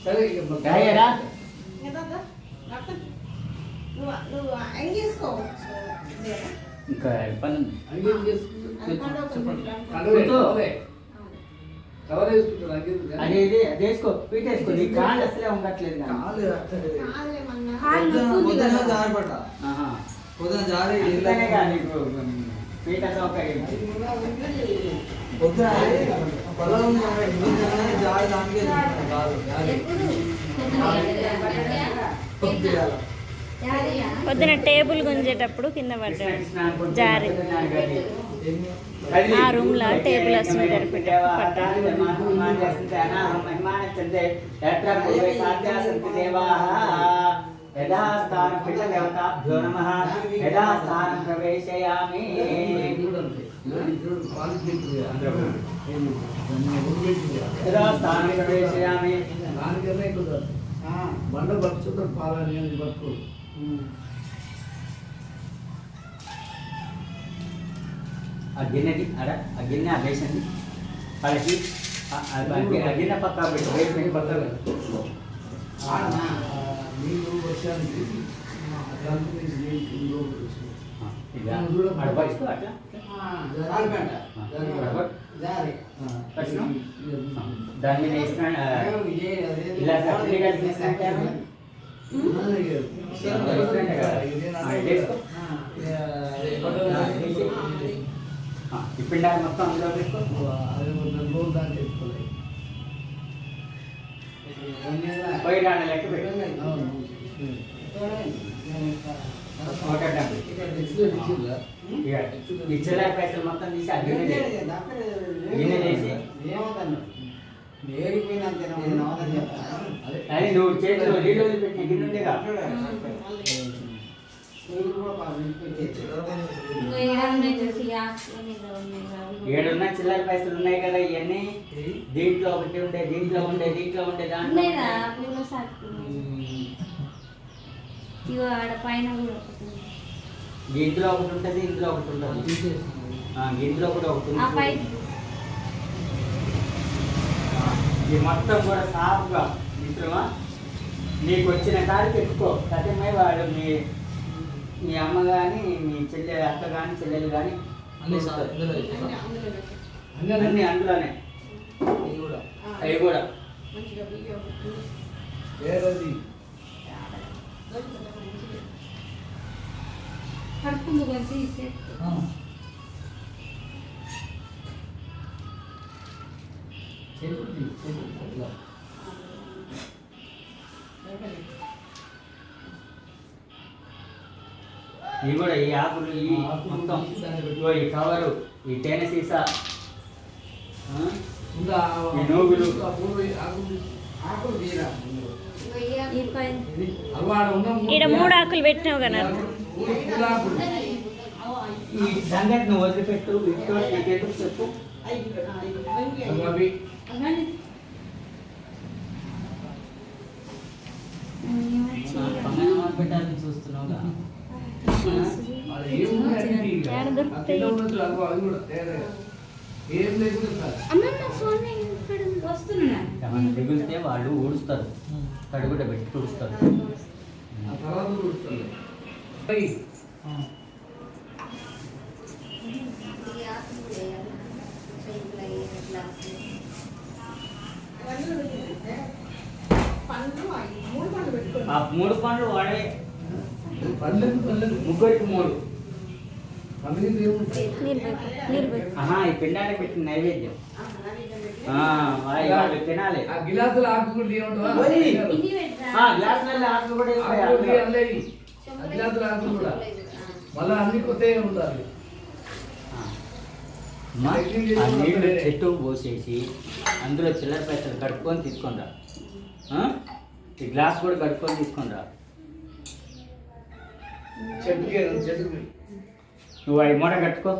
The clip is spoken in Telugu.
సరే ఇంకా అది వేసుకో పీట వేసుకో నీ కాళ్ళు అసలే ఉండట్లేదు పొద్దున జారి పీట సౌకర్యం పొద్దున జారి పొద్దున టేబుల్ గుంజేటప్పుడు కింద పడ్డాడు జారి ఆ రూమ్ లో టేబుల్ వస్తుంది యథాస్థానం పితృదేవతాభ్యో నమః యథాస్థానం ప్రవేశయామి యథాస్థానం ప్రవేశయామి బండ పట్టుకుంటారు పాలని పట్టుకో ఆ గిన్నెకి ఆ గిన్నె ఆ వేసండి వాళ్ళకి ఆ గిన్నె పక్క పెట్టి వేసి పక్కన నీళ్ళు వర్షానికి దాని మీద ఇలా ఈ పిండాలు మొత్తం అందులో పెట్టుకో దాంట్లో పెట్టుకోలేదు పోయి రాని లెక్క పెట్టు ఇచ్చలే పైసలు మొత్తం తీసి ఆ గిన్నె చేసి అది నువ్వు చేతిలో నీళ్ళు వదిలిపెట్టి గిన్నె ఉండేగా 7 ఉన్నాయి చిల్లర పైసలు ఉన్నాయి కదా ఇవన్నీ దీంట్లో ఒకటి ఉండే దీంట్లో ఉండే దాంట్లో దీంట్లో ఒకటి ఉంటుంది ఇంట్లో ఒకటి ఉంటుంది దీంట్లో కూడా ఒకటి ఉంటుంది ఇది మొత్తం కూడా సాఫ్గా మిత్రమా నీకు వచ్చిన కాడికి పెట్టుకో సత్యమై వాడు మీ అమ్మ కానీ మీ అక్క కానీ చెల్లెలు కానీ అన్నీ అందులోనే అవి కూడా ఇవి కూడా ఈ ఆకులు ఈ మొత్తం ఈ కవరు ఈ తేనె సీసా ఈ నూగులు ఇక్కడ 3 ఆకులు పెట్టినావు కదా ఈ సంగతి నువ్వు వదిలిపెట్టు ఇంట్లో నీకెందుకు చెప్పు పెట్టాలని చూస్తున్నావుగా మిగిలితే వాళ్ళు ఊడుస్తారు కడుగుట పెట్టి తుడుస్తారు ఆ 3 పండ్లు వాడే ముగ్గురికి 3 ఈ పిండానికి పెట్టిన నైవేద్యం వాళ్ళు తినాలి గిలాసులు ఆకులు గ్లాసులలో ఆకులు కూడా గిలాసులు ఆకులు కూడా మళ్ళీ అన్ని కొత్తగా ఉండాలి నీళ్ళు చెట్టు పోసేసి అందులో చిల్లర పైసలు కడుక్కొని తీసుకొని రా ఈ గ్లాస్ కూడా కడుక్కొని తీసుకొని రా నువ్వు అవి మూట కట్టుకో